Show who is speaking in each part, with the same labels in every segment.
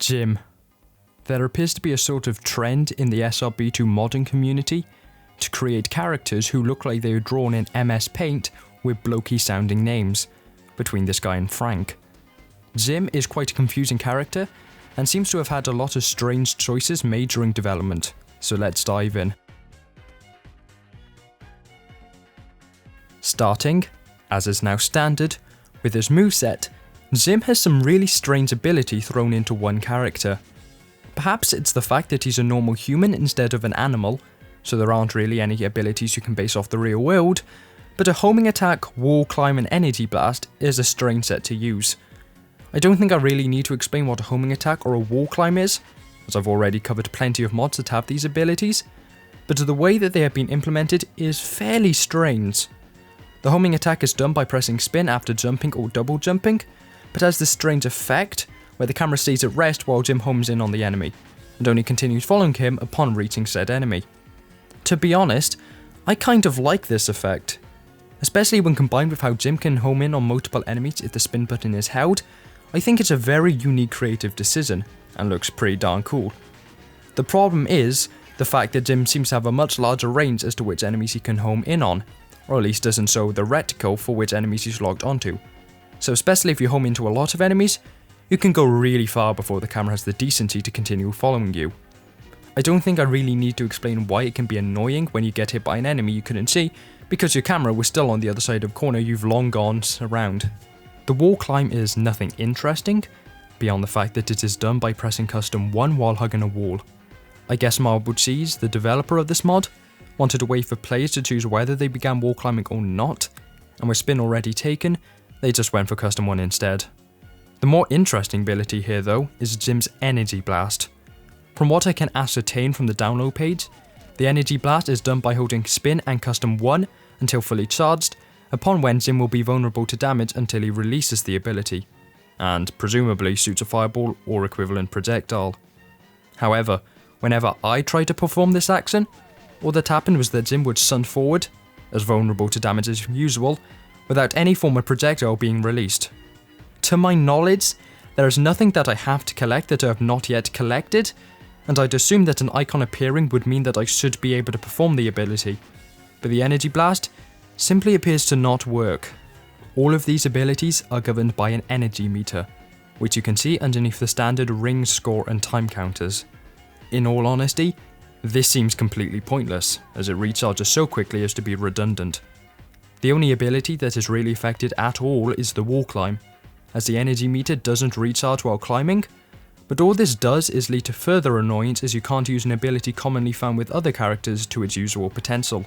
Speaker 1: Jim. There appears to be a sort of trend in the SRB2 modding community to create characters who look like they were drawn in MS Paint with blokey sounding names, between this guy and Frank. Zim is quite a confusing character and seems to have had a lot of strange choices made during development, so let's dive in. Starting, as is now standard, with his moveset, Zim has some really strange ability thrown into one character. Perhaps it's the fact that he's a normal human instead of an animal, so there aren't really any abilities you can base off the real world, but a homing attack, wall climb and energy blast is a strange set to use. I don't think I really need to explain what a homing attack or a wall climb is, as I've already covered plenty of mods that have these abilities, but the way that they have been implemented is fairly strange. The homing attack is done by pressing spin after jumping or double jumping, but has this strange effect where the camera stays at rest while Jim homes in on the enemy, and only continues following him upon reaching said enemy. To be honest, I kind of like this effect, especially when combined with how Jim can home in on multiple enemies if the spin button is held. I think it's a very unique creative decision, and looks pretty darn cool. The problem is the fact that Jim seems to have a much larger range as to which enemies he can home in on, or at least doesn't show the reticle for which enemies he's logged onto. So especially if you home into a lot of enemies, you can go really far before the camera has the decency to continue following you. I don't think I really need to explain why it can be annoying when you get hit by an enemy you couldn't see, because your camera was still on the other side of the corner you've long gone around. The wall climb is nothing interesting, beyond the fact that it is done by pressing custom 1 while hugging a wall. I guess Marble Cheese, the developer of this mod, wanted a way for players to choose whether they began wall climbing or not, and with spin already taken, they just went for custom 1 instead. The more interesting ability here though is Jim's energy blast. From what I can ascertain from the download page, the energy blast is done by holding spin and custom 1 until fully charged, upon when Jim will be vulnerable to damage until he releases the ability, and presumably shoots a fireball or equivalent projectile. However, whenever I tried to perform this action, all that happened was that Jim would stun forward, as vulnerable to damage as usual, without any form of projectile being released. To my knowledge, there is nothing that I have to collect that I have not yet collected, and I'd assume that an icon appearing would mean that I should be able to perform the ability, but the energy blast simply appears to not work. All of these abilities are governed by an energy meter, which you can see underneath the standard ring, score and time counters. In all honesty, this seems completely pointless, as it recharges so quickly as to be redundant. The only ability that is really affected at all is the wall climb, as the energy meter doesn't recharge while climbing, but all this does is lead to further annoyance as you can't use an ability commonly found with other characters to its usual potential.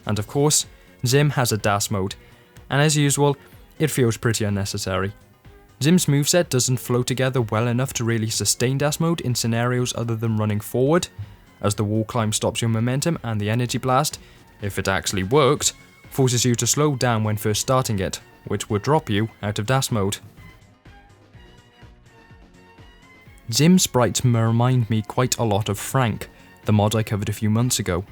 Speaker 1: And of course, Zim has a dash mode, and as usual, it feels pretty unnecessary. Zim's moveset doesn't flow together well enough to really sustain dash mode in scenarios other than running forward, as the wall climb stops your momentum and the energy blast, if it actually worked, forces you to slow down when first starting it, which would drop you out of dash mode. Zim sprites remind me quite a lot of Frank, the mod I covered a few months ago.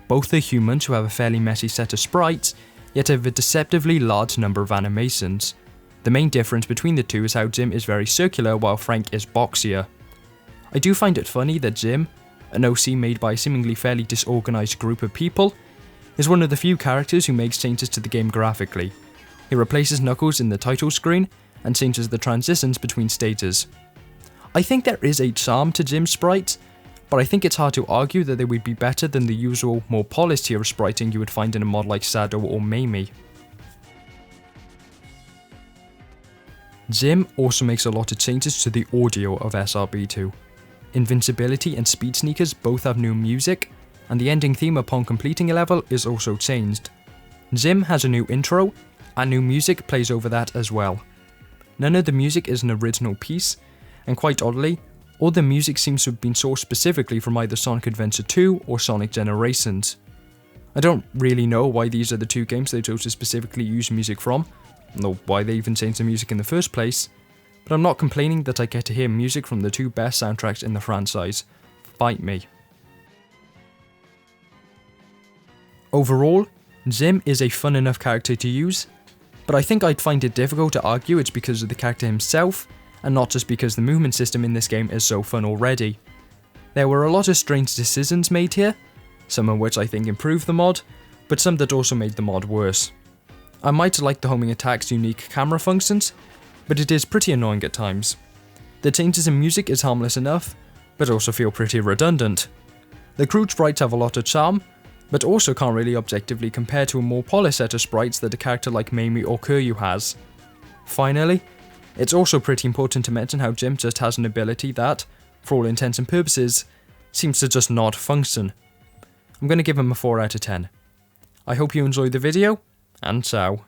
Speaker 1: Both are humans who have a fairly messy set of sprites, yet have a deceptively large number of animations. The main difference between the two is how Zim is very circular while Frank is boxier. I do find it funny that Zim, an OC made by a seemingly fairly disorganized group of people, is one of the few characters who makes changes to the game graphically. He replaces Knuckles in the title screen and changes the transitions between stages. I think there is a charm to Zim's sprites, but I think it's hard to argue that they would be better than the usual, more polished tier of spriting you would find in a mod like Sado or Mamie. Zim also makes a lot of changes to the audio of SRB2. Invincibility and Speed Sneakers both have new music, and the ending theme upon completing a level is also changed. Zim has a new intro, and new music plays over that as well. None of the music is an original piece, and quite oddly, all the music seems to have been sourced specifically from either Sonic Adventure 2 or Sonic Generations. I don't really know why these are the two games they chose to specifically use music from, nor why they even changed the music in the first place, but I'm not complaining that I get to hear music from the two best soundtracks in the franchise. Fight me. Overall, Zim is a fun enough character to use, but I think I'd find it difficult to argue it's because of the character himself, and not just because the movement system in this game is so fun already. There were a lot of strange decisions made here, some of which I think improved the mod, but some that also made the mod worse. I might like the homing attack's unique camera functions, but it is pretty annoying at times. The changes in music is harmless enough, but also feel pretty redundant. The crude sprites have a lot of charm, but also can't really objectively compare to a more polished set of sprites that a character like Mamie or Kiryu has. Finally, it's also pretty important to mention how Jim just has an ability that, for all intents and purposes, seems to just not function. I'm going to give him a 4 out of 10. I hope you enjoyed the video, and ciao.